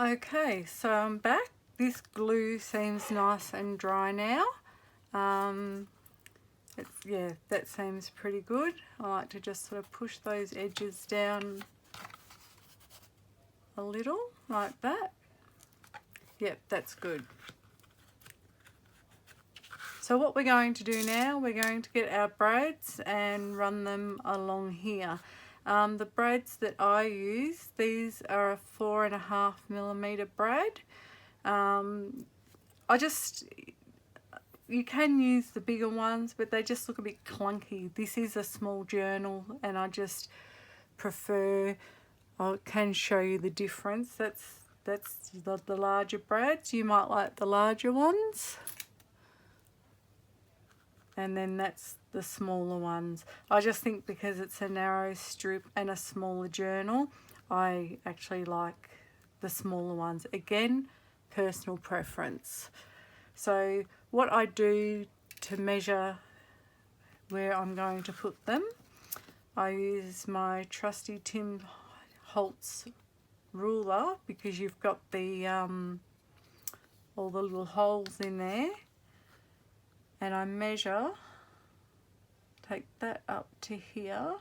Okay, so I'm back. This glue seems nice and dry now. Yeah, that seems pretty good. I like to just sort of push those edges down a little like that. Yep, that's good. So what we're going to do now, we're going to get our brads and run them along here. The brads that I use, these are a 4.5mm brad. You can use the bigger ones, but they just look a bit clunky. This is a small journal and I just prefer, I can show you the difference. That's the larger brads. You might like the larger ones. And then that's the smaller ones. I just think because it's a narrow strip and a smaller journal, I actually like the smaller ones. Again, personal preference. So what I do to measure where I'm going to put them, I use my trusty Tim Holtz ruler, because you've got the all the little holes in there, and I measure, take that up to here,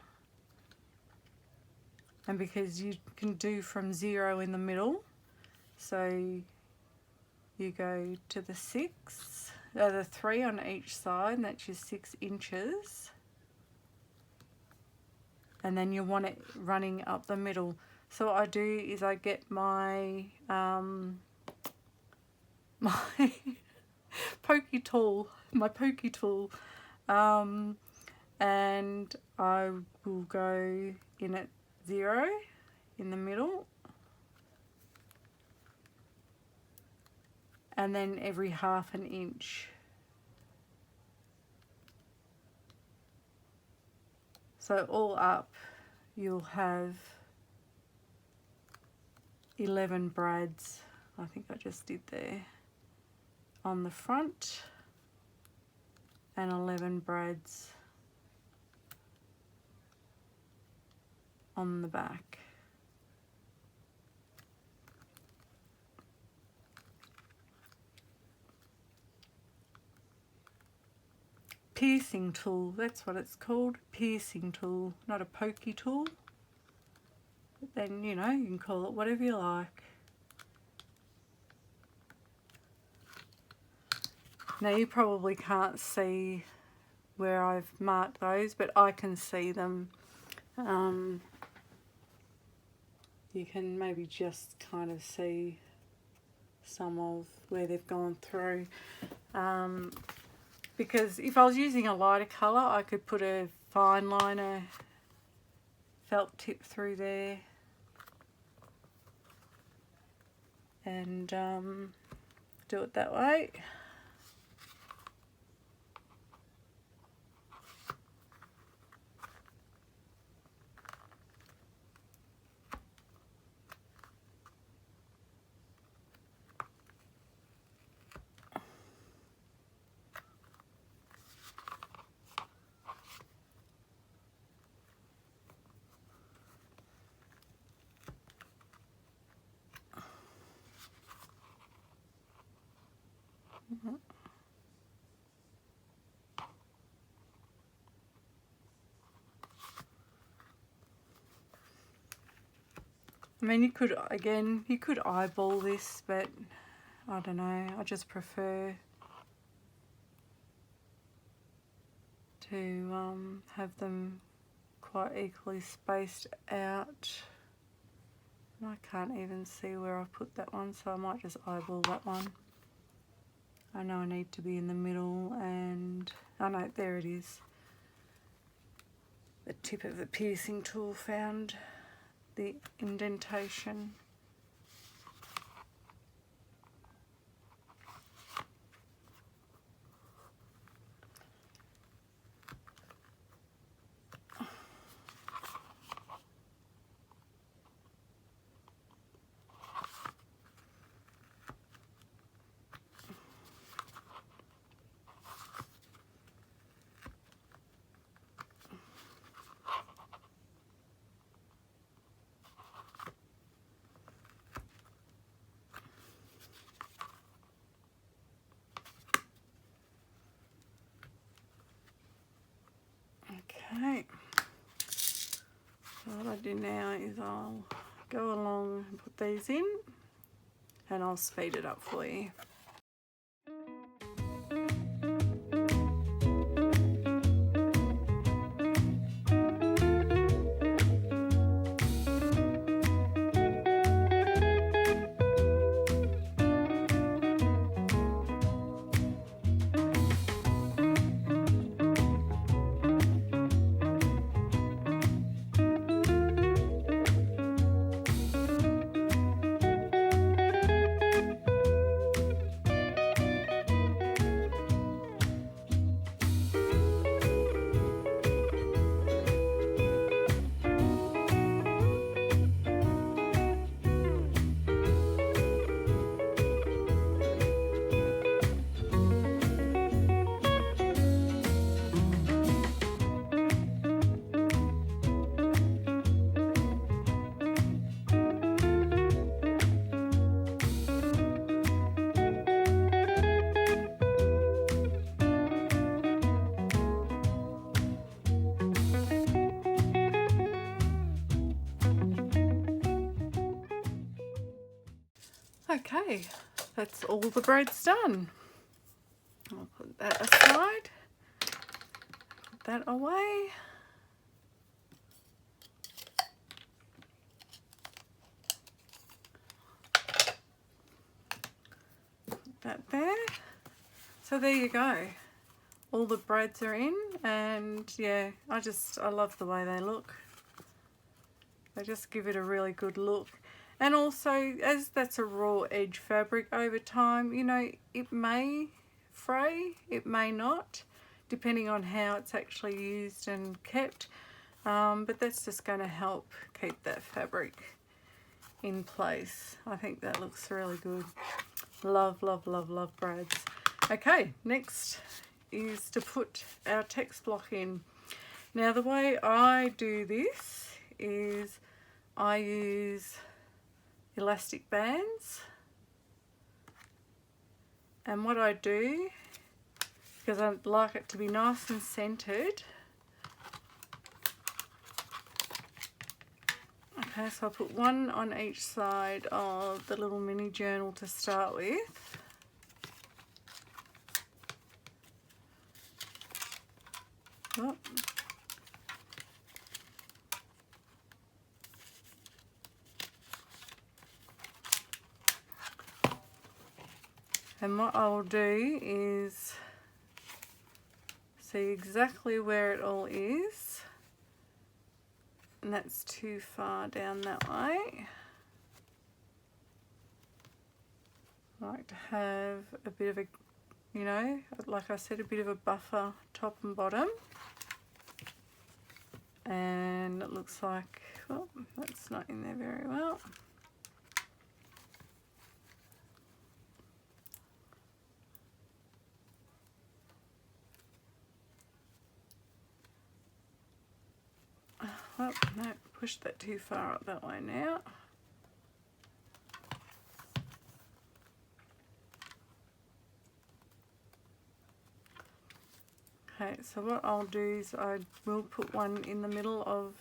and because you can do from 0 in the middle, so you go to the 6, the 3 on each side, and that's your 6 inches, and then you want it running up the middle. So what I do is I get my my pokey tool, and I will go in at 0 in the middle, and then every 1/2 inch. So all up you'll have 11 brads, I think I just did there, on the front, and 11 brads on the back. Piercing tool, that's what it's called, piercing tool, not a pokey tool. But then, you know, you can call it whatever you like. Now you probably can't see where I've marked those, but I can see them. You can maybe just kind of see some of where they've gone through. Because if I was using a lighter colour, I could put a fine liner felt tip through there and do it that way. I mean, you could eyeball this, but I don't know, I just prefer to have them quite equally spaced out. And I can't even see where I put that one, so I might just eyeball that one. I know I need to be in the middle, and oh no, there it is. The tip of the piercing tool found the indentation. Okay. So what I do now is I'll go along and put these in, and I'll speed it up for you. Okay, that's all the bread's done. I'll put that aside, put that away. Put that there. So there you go. All the breads are in, and yeah, I love the way they look. They just give it a really good look. And also, as that's a raw edge fabric, over time, you know, it may fray, it may not, depending on how it's actually used and kept. But that's just going to help keep that fabric in place. I think that looks really good. Love, love, love, love brads. Okay, next is to put our text block in. Now, the way I do this is I use elastic bands, and what I do, because I like it to be nice and centered, okay, so I put one on each side of the little mini journal to start with. Oh. And what I'll do is see exactly where it all is, and that's too far down that way. I like to have a bit of a, you know, like I said, a bit of a buffer top and bottom. And it looks like, well, that's not in there very well. Oh, no, pushed that too far up that way now. Okay, so what I'll do is I will put one in the middle of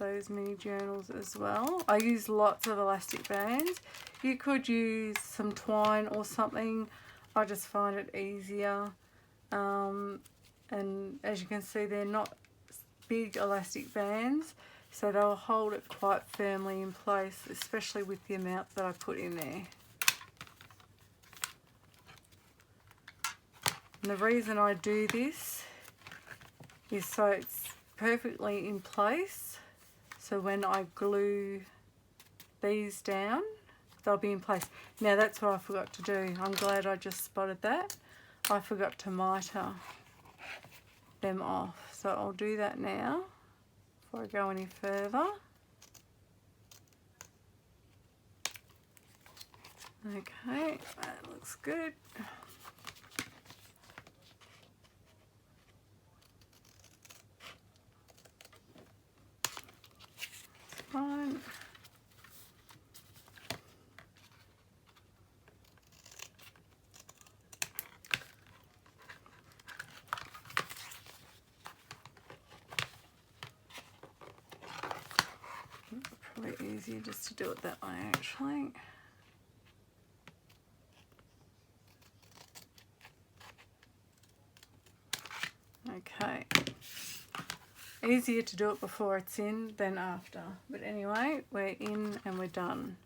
those mini journals as well. I use lots of elastic bands. You could use some twine or something. I just find it easier. And as you can see, they're not big elastic bands, so they'll hold it quite firmly in place, especially with the amount that I put in there. And the reason I do this is so it's perfectly in place, so when I glue these down, they'll be in place. Now that's what I forgot to do. I'm glad I just spotted that. I forgot to mitre them off, so I'll do that now before I go any further. Okay, that looks good. Fine. bit easier just to do it that way actually. Okay. Easier to do it before it's in than after. But anyway, we're in and we're done.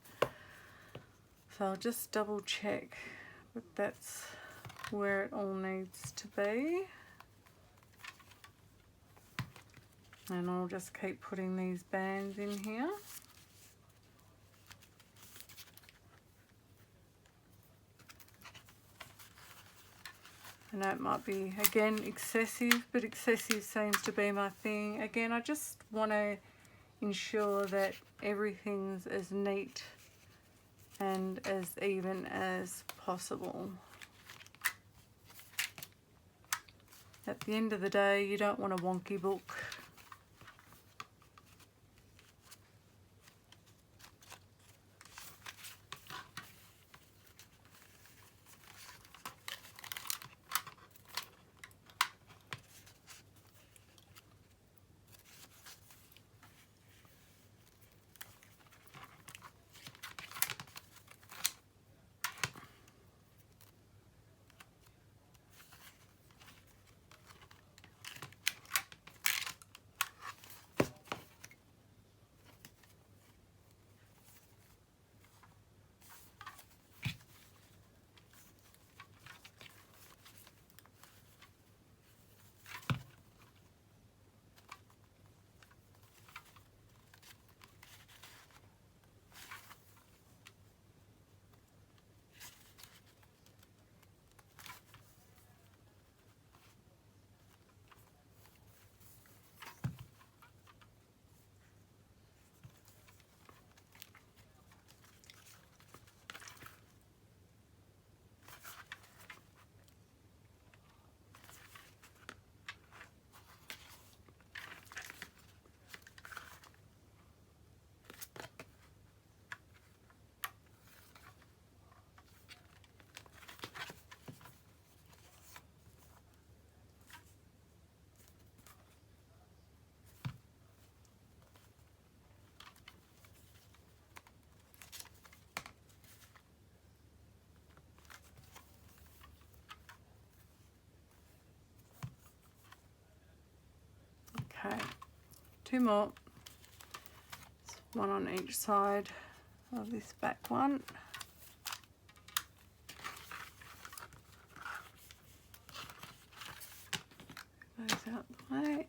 So I'll just double check that that's where it all needs to be. And I'll just keep putting these bands in here. I know it might be, again, excessive, but excessive seems to be my thing. Again, I just want to ensure that everything's as neat and as even as possible. At the end of the day, you don't want a wonky book. Okay, 2 more. One on each side of this back one. Those out the way.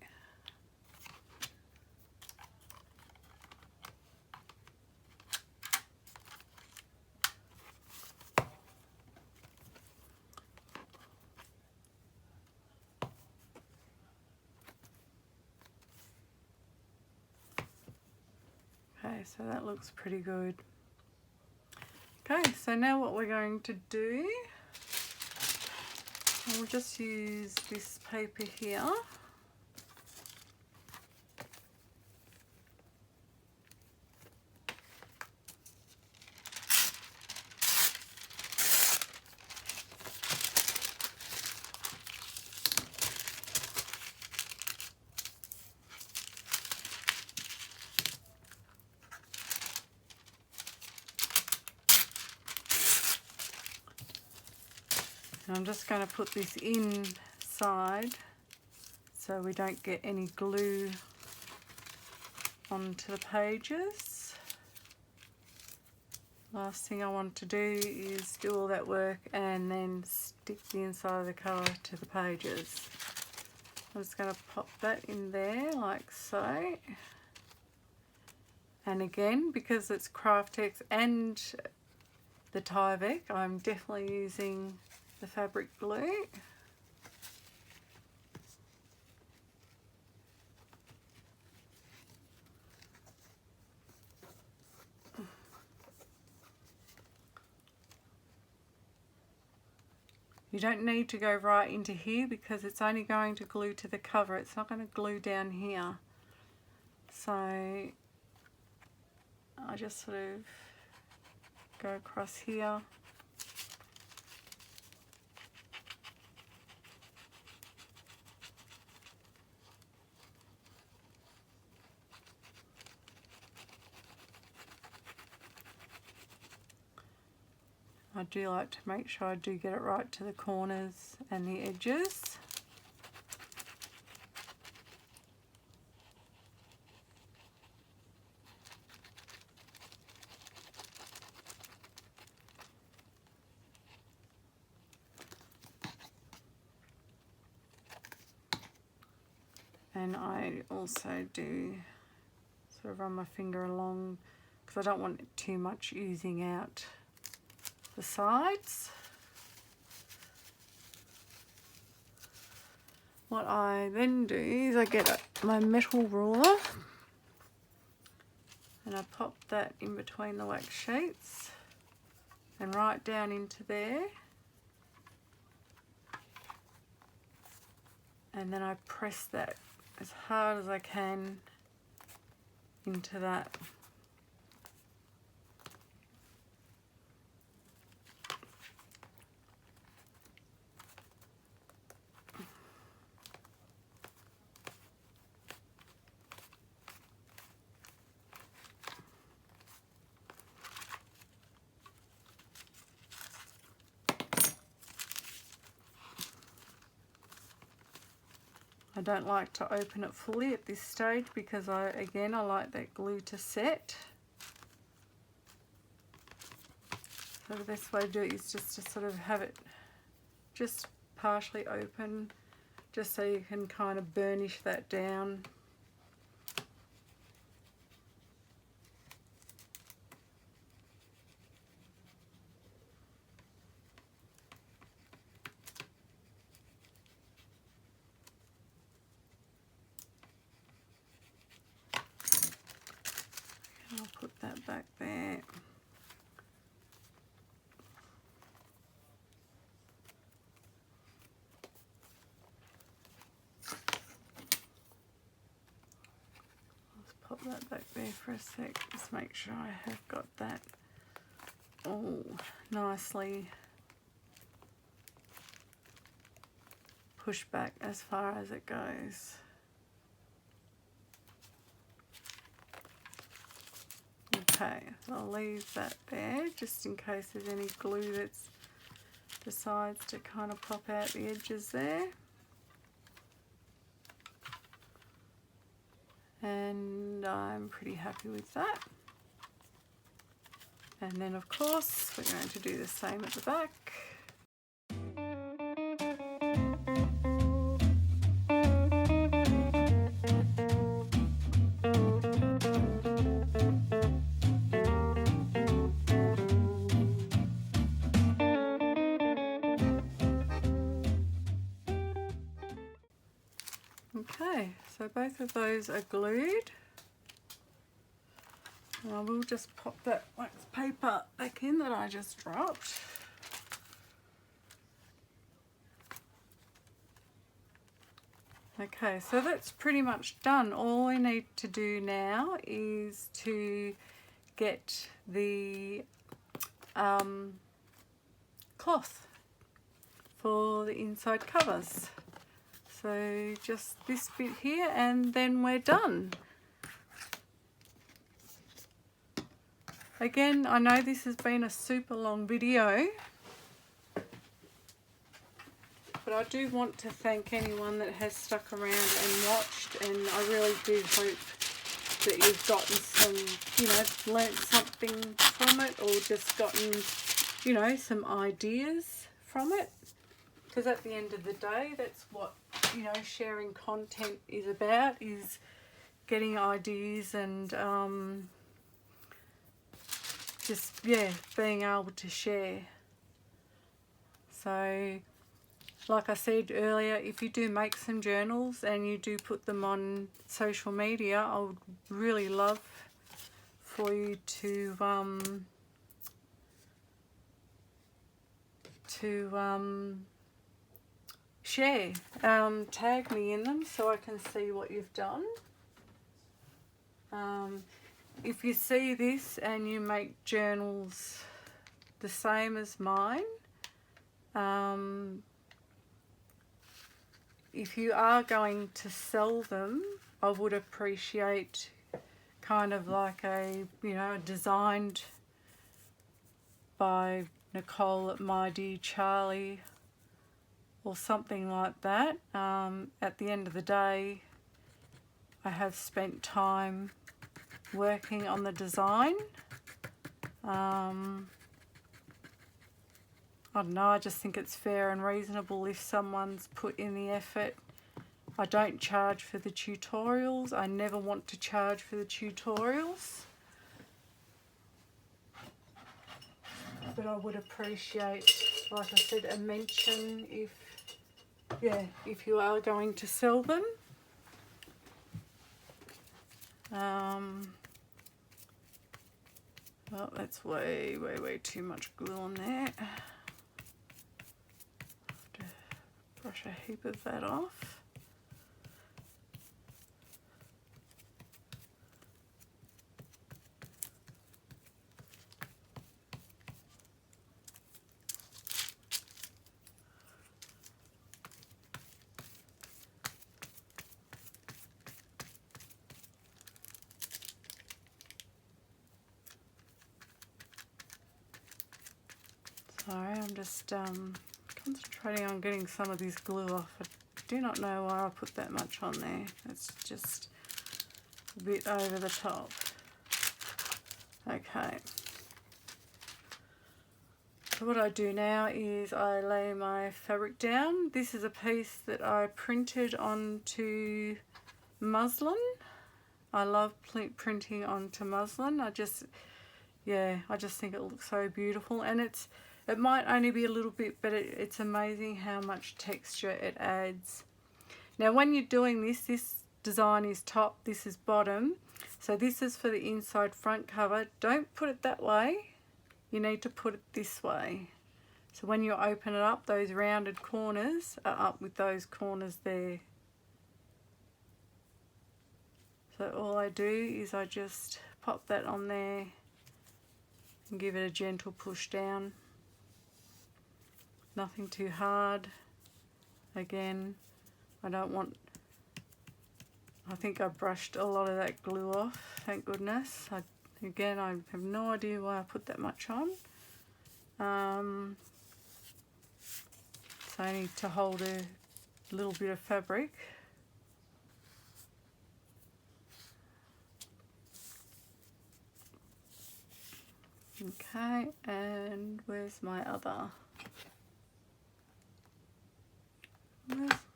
Okay, so that looks pretty good. Okay, so now what we're going to do, we'll just use this paper here. And I'm just going to put this inside so we don't get any glue onto the pages. Last thing I want to do is do all that work and then stick the inside of the colour to the pages. I'm just going to pop that in there like so. And again, because it's Craftex and the Tyvek, I'm definitely using the fabric glue. You don't need to go right into here because it's only going to glue to the cover. It's not going to glue down here. So I just sort of go across here. I do like to make sure I do get it right to the corners and the edges. And I also do sort of run my finger along because I don't want too much oozing out the sides. What I then do is I get my metal ruler and I pop that in between the wax sheets and right down into there. And then I press that as hard as I can into that. I don't like to open it fully at this stage because I like that glue to set. So the best way to do it is just to sort of have it just partially open, just so you can kind of burnish that down. I'll put that back there. Let's pop that back there for a sec. Just make sure I have got that all nicely pushed back as far as it goes. Okay, so I'll leave that there just in case there's any glue that decides to kind of pop out the edges there. And I'm pretty happy with that. And then of course we're going to do the same at the back. Okay, so both of those are glued. And I will just pop that wax paper back in that I just dropped. Okay, so that's pretty much done. All we need to do now is to get the cloth for the inside covers. So just this bit here and then we're done. Again, I know this has been a super long video, but I do want to thank anyone that has stuck around and watched, and I really do hope that you've gotten some, learnt something from it, or just gotten, some ideas from it. Because at the end of the day, that's what, sharing content is about, is getting ideas and just, being able to share. So, like I said earlier, if you do make some journals and you do put them on social media, I would really love for you to share, tag me in them so I can see what you've done. If you see this and you make journals the same as mine, if you are going to sell them, I would appreciate kind of like a, designed by Nicole at My Dear Charlie or something like that. At the end of the day, I have spent time working on the design. I don't know, I just think it's fair and reasonable if someone's put in the effort. I don't charge for the tutorials. I never want to charge for the tutorials. But I would appreciate, like I said, a mention if you are going to sell them. Well, that's way too much glue on there. I have to brush a heap of that off. Sorry, I'm just concentrating on getting some of this glue off. I do not know why I put that much on there. It's just a bit over the top. Okay. So what I do now is I lay my fabric down. This is a piece that I printed onto muslin. I love printing onto muslin. I just think it looks so beautiful, and it might only be a little bit, but it's amazing how much texture it adds. Now when you're doing this design is top, this is bottom. So this is for the inside front cover. Don't put it that way. You need to put it this way. So when you open it up, those rounded corners are up with those corners there. So all I do is I just pop that on there and give it a gentle push down. Nothing too hard. Again, I think I brushed a lot of that glue off, thank goodness. Again, I have no idea why I put that much on. So I need to hold a little bit of fabric. Okay, and where's my other?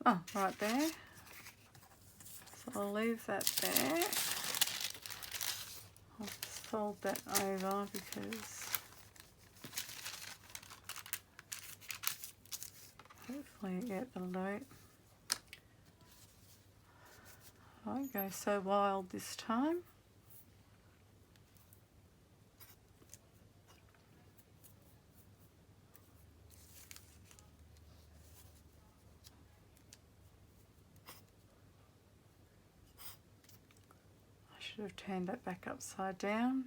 Oh, right there. So I'll leave that there. I'll fold that over because hopefully it'll do it. I won't go so wild this time. Should have turned that back upside down.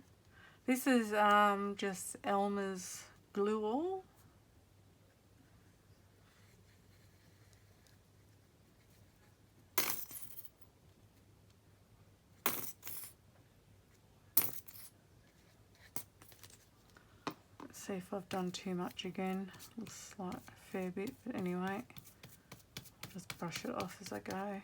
This is just Elmer's glue all. Let's see if I've done too much again. Looks like a fair bit, but anyway, just brush it off as I go.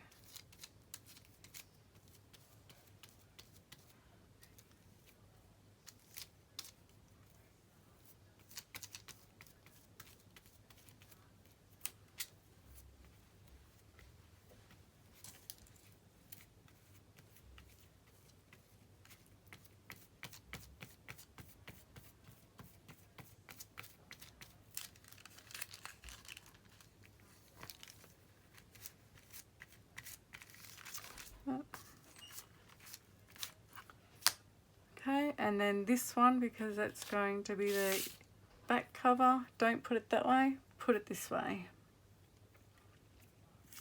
Okay, and then this one, because that's going to be the back cover, don't put it that way, put it this way.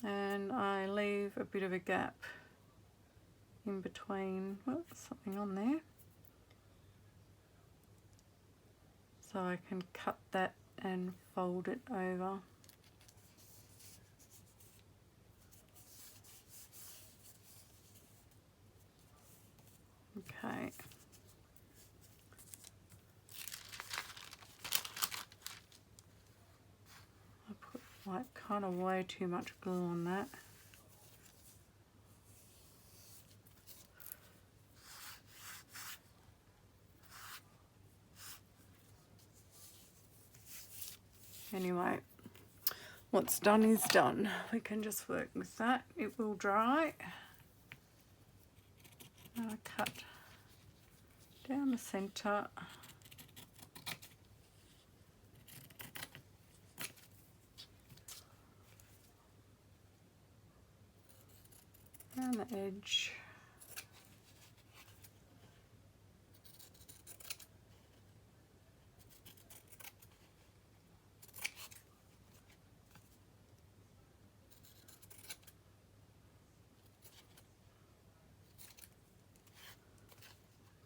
And I leave a bit of a gap in between. Well, there's something on there. So I can cut that and fold it over. Okay. kind of way too much glue on that. Anyway, what's done is done. We can just work with that. It will dry. And I cut down the centre. Around the edge.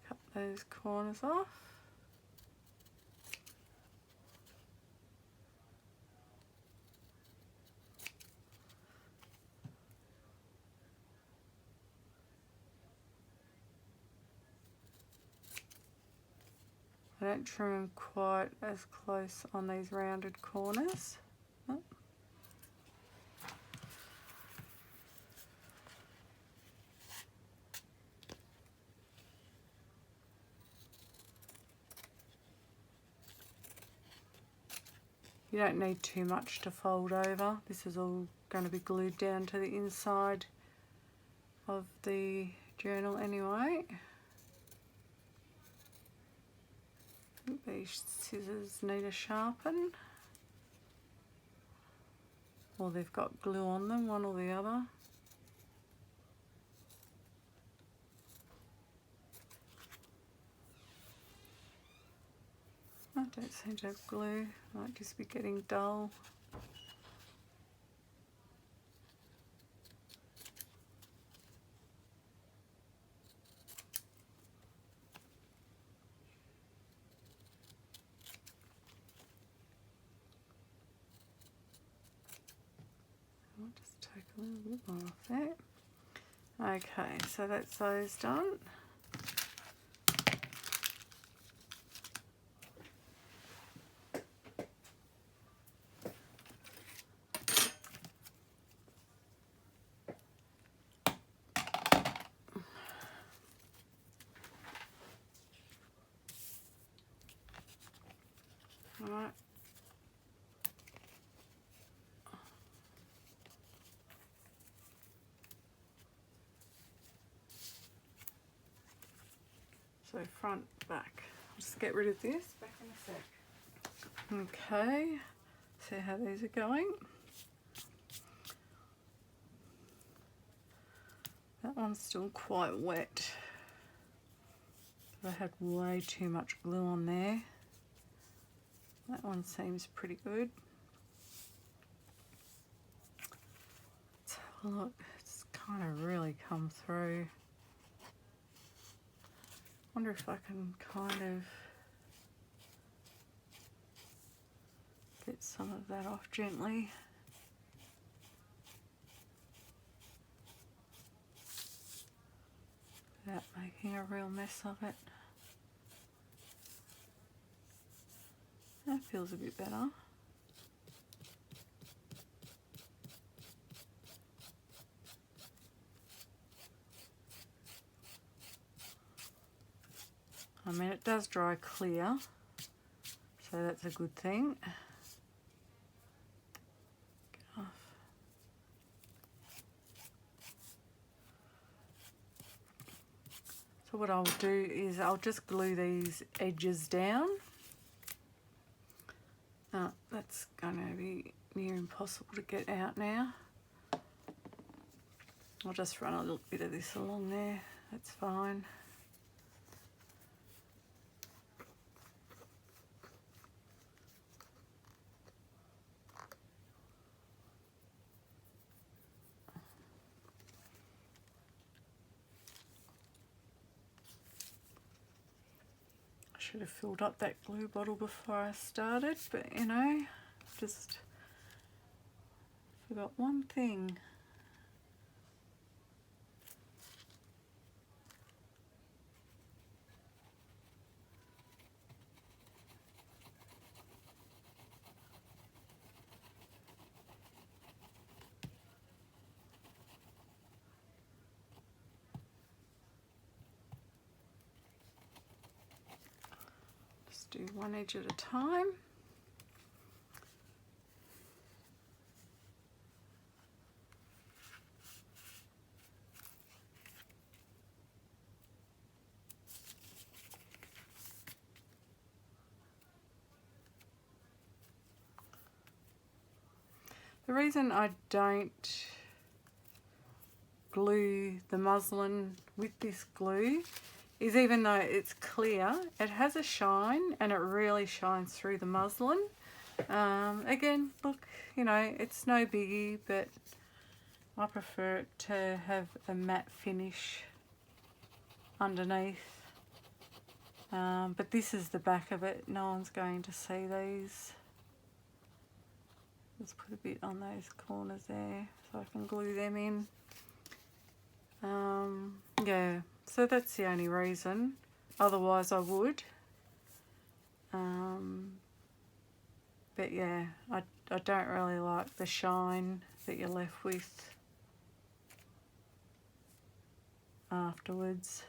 Cut those corners off. I don't trim them quite as close on these rounded corners. Oh. You don't need too much to fold over. This is all going to be glued down to the inside of the journal anyway. These scissors need a sharpen, or they've got glue on them, one or the other. I don't seem to have glue, might just be getting dull. I'll just take a little bit more off there. Okay, so that's those done. Alright. So front, back. I'll just get rid of this, back in a sec. Okay, see how these are going. That one's still quite wet. I had way too much glue on there. That one seems pretty good. Let's have a look. It's kind of really come through. Wonder if I can kind of get some of that off gently. Without making a real mess of it. That feels a bit better. I mean, it does dry clear, so that's a good thing. Get off. So what I'll do is I'll just glue these edges down. That's going to be near impossible to get out now. I'll just run a little bit of this along there, that's fine. Should have filled up that glue bottle before I started, but you know, just forgot one thing. do one edge at a time. The reason I don't glue the muslin with this glue is even though it's clear, it has a shine and it really shines through the muslin. Again, look, you know, it's no biggie, but I prefer it to have a matte finish underneath. But this is the back of it. No one's going to see these. Let's put a bit on those corners there so I can glue them in. Yeah, so that's the only reason. Otherwise I would. But yeah, I don't really like the shine that you're left with afterwards.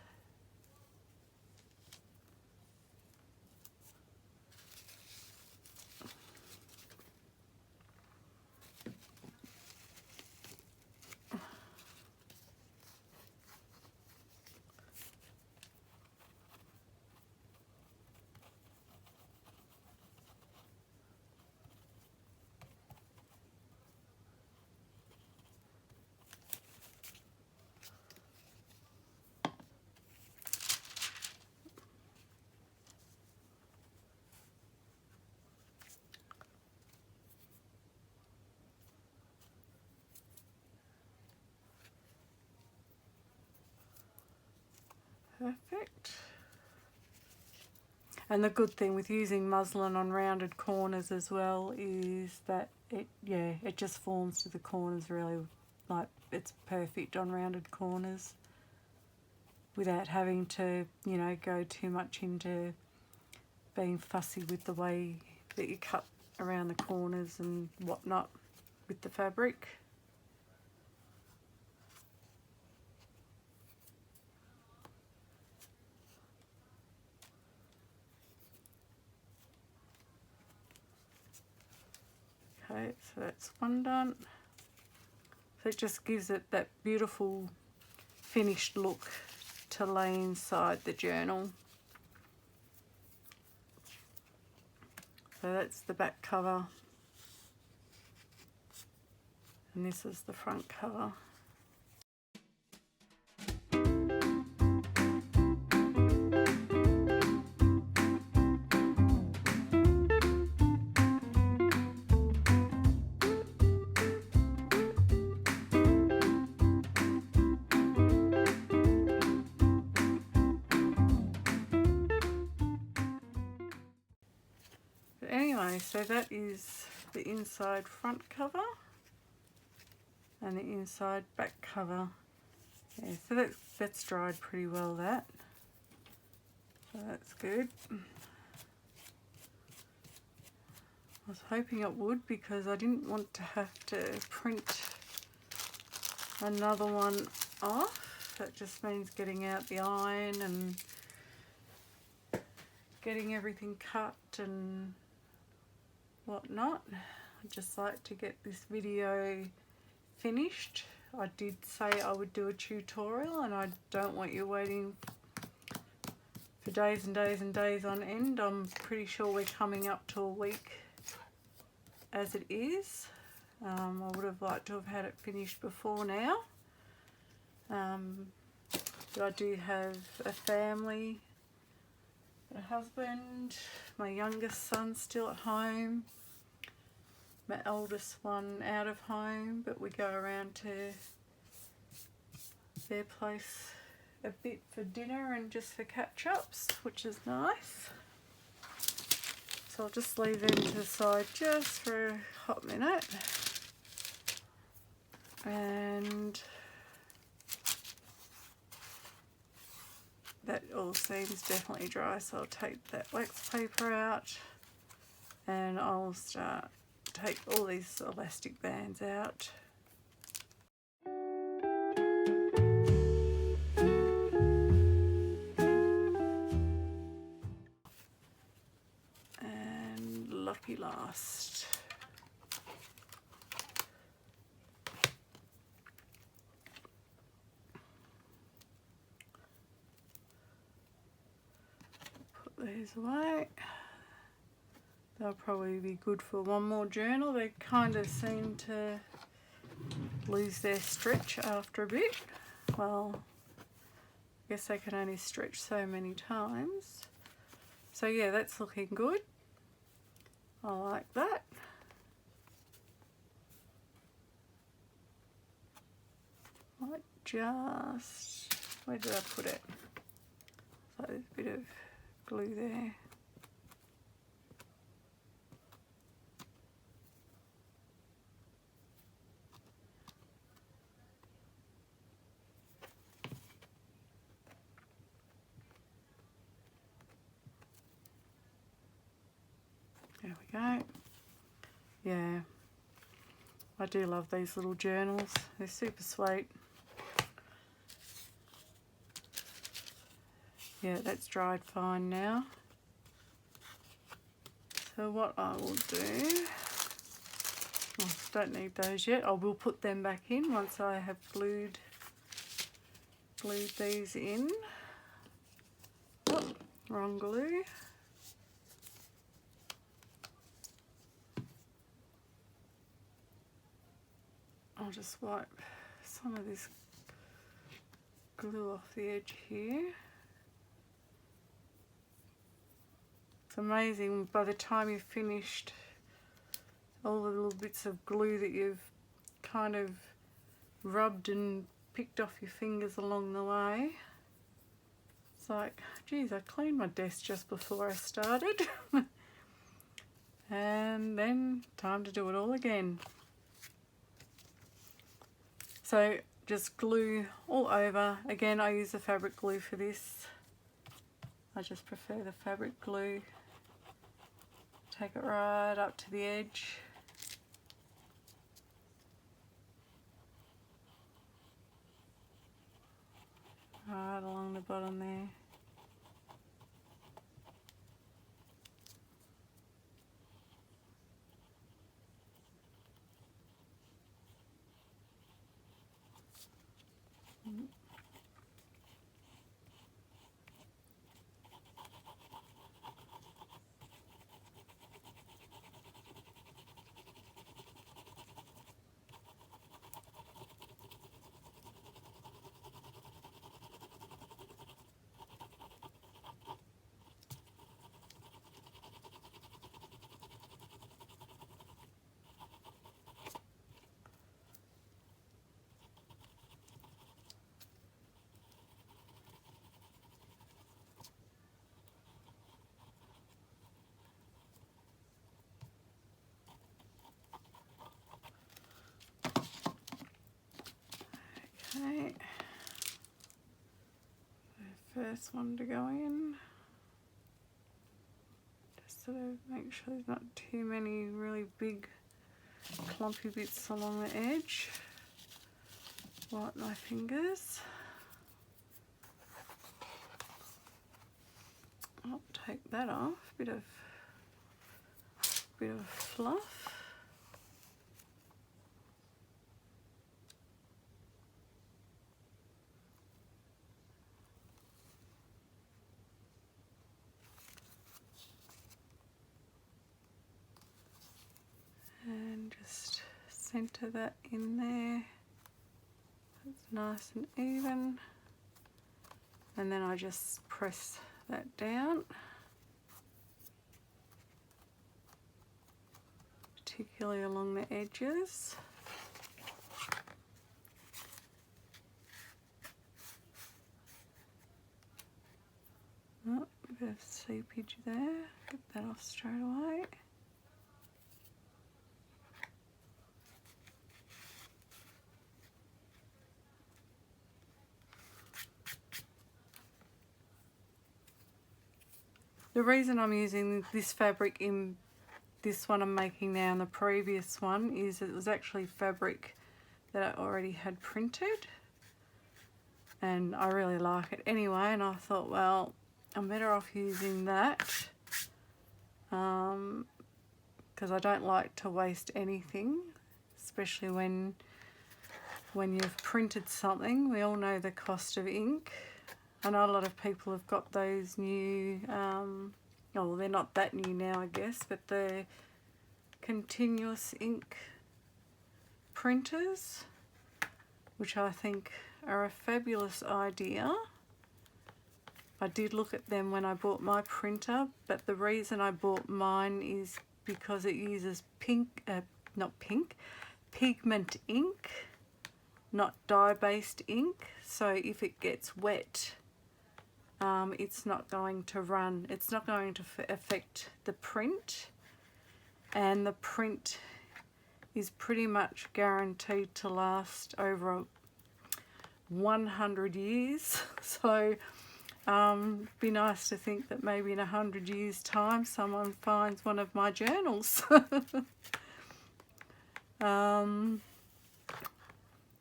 Perfect. And the good thing with using muslin on rounded corners as well is that it just forms to the corners really, like it's perfect on rounded corners without having to, you know, go too much into being fussy with the way that you cut around the corners and whatnot with the fabric. Okay, so that's one done. So it just gives it that beautiful finished look to lay inside the journal. So that's the back cover. And this is the front cover. Anyway, so that is the inside front cover and the inside back cover. Yeah, so that's dried pretty well, that. So that's good. I was hoping it would because I didn't want to have to print another one off. That just means getting out the iron and getting everything cut and whatnot. I'd just like to get this video finished. I did say I would do a tutorial and I don't want you waiting for days and days and days on end. I'm pretty sure we're coming up to a week as it is. I would have liked to have had it finished before now. But I do have a family, a husband, my youngest son still at home, my eldest one out of home, but we go around to their place a bit for dinner and just for catch-ups, which is nice. So I'll just leave them to the side just for a hot minute. And that all seems definitely dry, so I'll take that wax paper out and I'll start take all these elastic bands out. lucky last. Put these away. They'll probably be good for one more journal. They kind of seem to lose their stretch after a bit. Well, I guess they can only stretch so many times. So yeah, that's looking good. I like that. Like just, where did I put it? So there's a bit of glue there. There we go. Yeah, I do love these little journals. They're super sweet. Yeah, that's dried fine now. So what I will do, oh, don't need those yet. I will put them back in once I have glued these in. Oh, wrong glue. I'll just wipe some of this glue off the edge here. It's amazing by the time you've finished all the little bits of glue that you've kind of rubbed and picked off your fingers along the way. It's like, geez, I cleaned my desk just before I started. And then time to do it all again. So just glue all over. Again, I use the fabric glue for this. I just prefer the fabric glue. Take it right up to the edge. Right along the bottom there. Okay, the first one to go in, just sort of make sure there's not too many really big clumpy bits along the edge. Wipe my fingers. I'll take that off, bit of fluff. And just center that in there. It's nice and even. And then I just press that down. Particularly along the edges. Oh, a bit of seepage there. Get that off straight away. The reason I'm using this fabric in this one I'm making now and the previous one is it was actually fabric that I already had printed, and I really like it anyway, and I thought, well, I'm better off using that because I don't like to waste anything, especially when you've printed something. We all know the cost of ink. I know a lot of people have got those new, well, they're not that new now, I guess, but the continuous ink printers, which I think are a fabulous idea. I did look at them when I bought my printer, but the reason I bought mine is because it uses pigment ink, not dye-based ink. So if it gets wet, it's not going to run. It's not going to affect the print, and the print is pretty much guaranteed to last over 100 years. So be nice to think that maybe in 100 years time someone finds one of my journals. But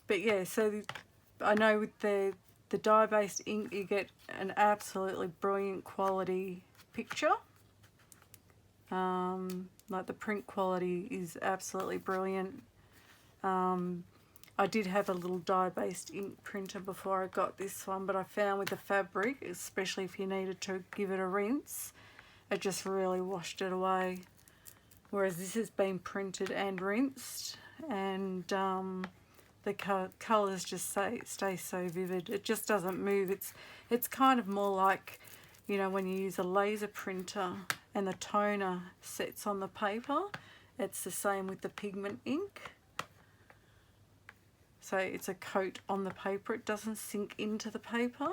yeah, so I know with the dye-based ink you get an absolutely brilliant quality picture. Like the print quality is absolutely brilliant. I did have a little dye-based ink printer before I got this one, but I found with the fabric, especially if you needed to give it a rinse, it just really washed it away. Whereas this has been printed and rinsed, and the colours just stay so vivid. It just doesn't move. It's kind of more like, you know, when you use a laser printer and the toner sets on the paper. It's the same with the pigment ink. So it's a coat on the paper. It doesn't sink into the paper.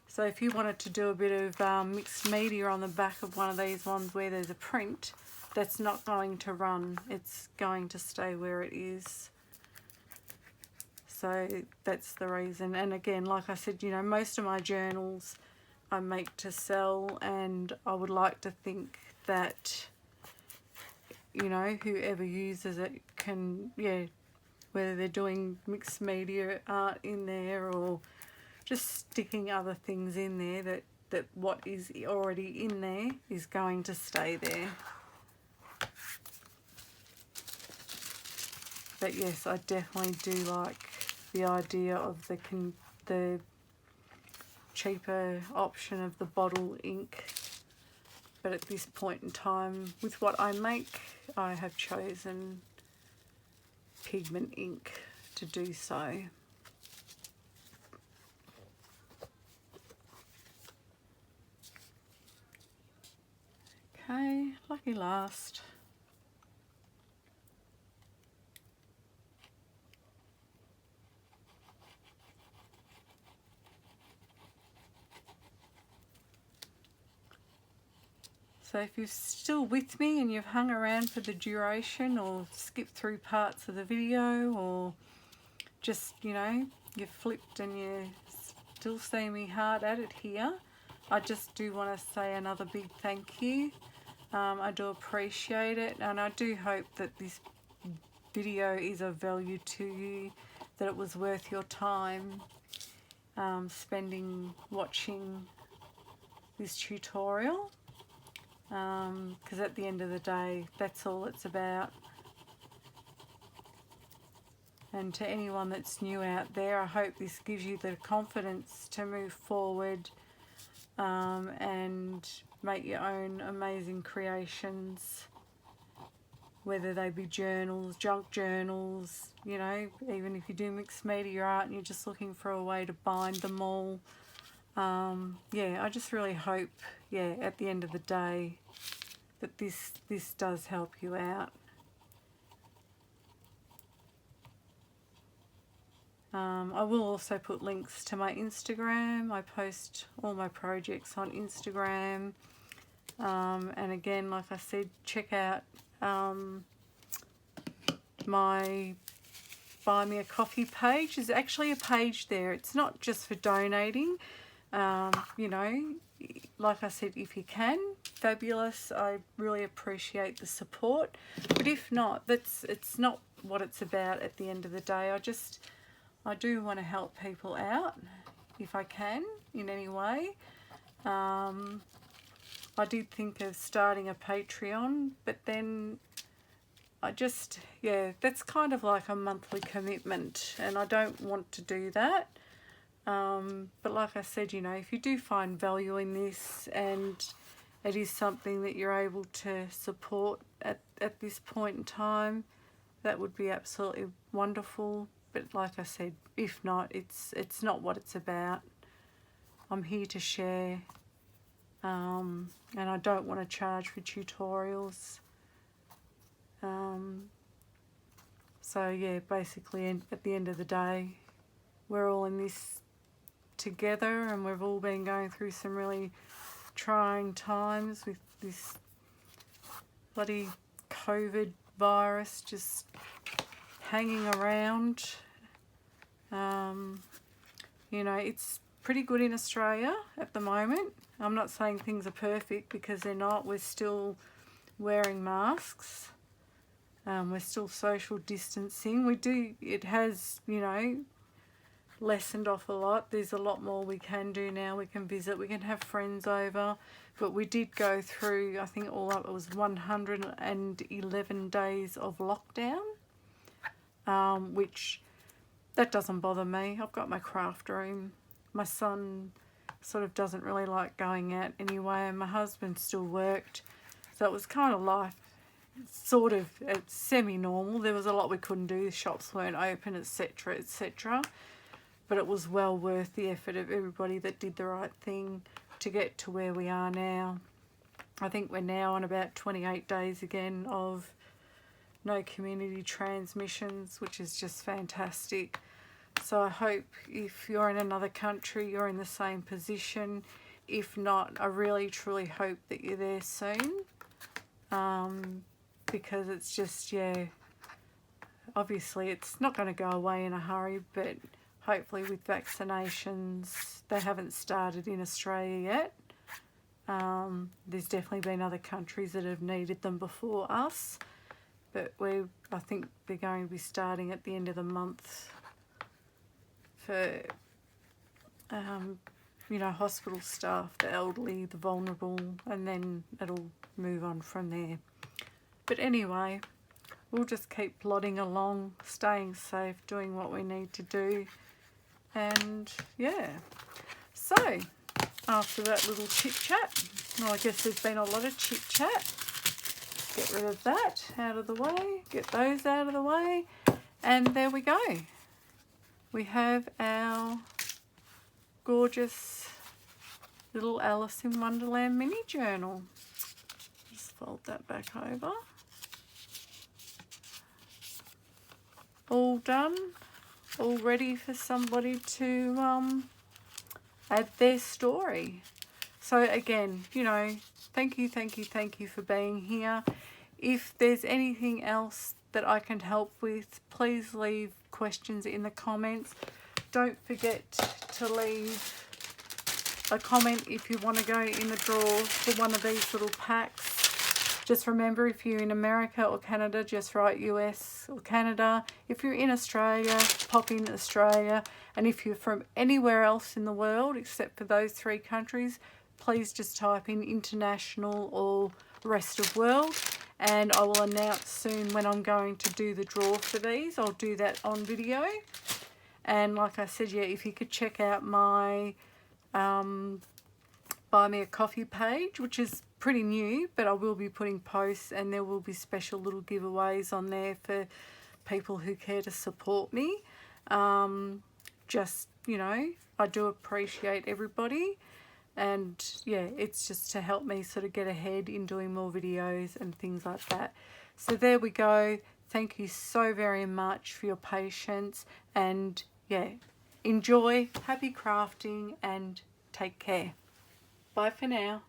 So if you wanted to do a bit of mixed media on the back of one of these ones where there's a print, that's not going to run. It's going to stay where it is. So that's the reason. And again, like I said, you know, most of my journals I make to sell, and I would like to think that, you know, whoever uses it can, yeah, whether they're doing mixed media art in there or just sticking other things in there, that what is already in there is going to stay there. But yes, I definitely do like the idea of the cheaper option of the bottle ink. But at this point in time, with what I make, I have chosen pigment ink to do so. Okay, lucky last. So if you're still with me and you've hung around for the duration, or skipped through parts of the video, or just, you know, you flipped and you still see me hard at it here, I just do want to say another big thank you. I do appreciate it, and I do hope that this video is of value to you, that it was worth your time spending watching this tutorial. Because at the end of the day, that's all it's about. And to anyone that's new out there, I hope this gives you the confidence to move forward and make your own amazing creations, whether they be journals, junk journals, you know, even if you do mixed media art and you're just looking for a way to bind them all. Yeah, I just really hope, yeah, at the end of the day, that this does help you out. I will also put links to my Instagram. I post all my projects on Instagram. And again, like I said, check out my Buy Me a Coffee page. There's actually a page there. It's not just for donating. You know, like I said, if you can, fabulous. I really appreciate the support. But if not, it's not what it's about at the end of the day. I do want to help people out if I can in any way. I did think of starting a Patreon, but then I just, yeah, that's kind of like a monthly commitment, and I don't want to do that. But like I said, you know, if you do find value in this and it is something that you're able to support at this point in time, that would be absolutely wonderful. But like I said, if not, it's not what it's about. I'm here to share, and I don't want to charge for tutorials. So yeah, basically at the end of the day, we're all in this together, and we've all been going through some really trying times with this bloody COVID virus just hanging around. You know, it's pretty good in Australia at the moment. I'm not saying things are perfect, because they're not. We're still wearing masks. We're still social distancing. It has, you know, lessened off a lot. There's a lot more we can do now. We can visit, we can have friends over. But we did go through, I think all up it was 111 days of lockdown, which, that doesn't bother me. I've got my craft room. My son sort of doesn't really like going out anyway, and my husband still worked. So it was kind of life, sort of semi-normal. There was a lot we couldn't do. The shops weren't open, etc., etc. But it was well worth the effort of everybody that did the right thing to get to where we are now. I think we're now on about 28 days again of no community transmissions, which is just fantastic. So I hope if you're in another country, you're in the same position. If not, I really truly hope that you're there soon. Because it's just, yeah, obviously it's not going to go away in a hurry, but hopefully with vaccinations, they haven't started in Australia yet. There's definitely been other countries that have needed them before us, but I think they're going to be starting at the end of the month for, you know, hospital staff, the elderly, the vulnerable, and then it'll move on from there. But anyway, we'll just keep plodding along, staying safe, doing what we need to do. And yeah, so after that little chit chat, well, I guess there's been a lot of chit chat. Get rid of that out of the way, get those out of the way, and there we go. We have our gorgeous little Alice in Wonderland mini journal. Just fold that back over. All done. All ready for somebody to add their story. So again, you know, thank you for being here. If there's anything else that I can help with, please leave questions in the comments. Don't forget to leave a comment if you want to go in the draw for one of these little packs. Just remember, if you're in America or Canada, just write US or Canada. If you're in Australia, pop in Australia. And if you're from anywhere else in the world except for those 3 countries, please just type in international or rest of world. And I will announce soon when I'm going to do the draw for these. I'll do that on video. And like I said, yeah, if you could check out my Buy Me a Coffee page, which is pretty new, but I will be putting posts, and there will be special little giveaways on there for people who care to support me. Just, you know, I do appreciate everybody, and yeah, it's just to help me sort of get ahead in doing more videos and things like that. So there we go. Thank you so very much for your patience, and yeah, enjoy, happy crafting, and take care. Bye for now.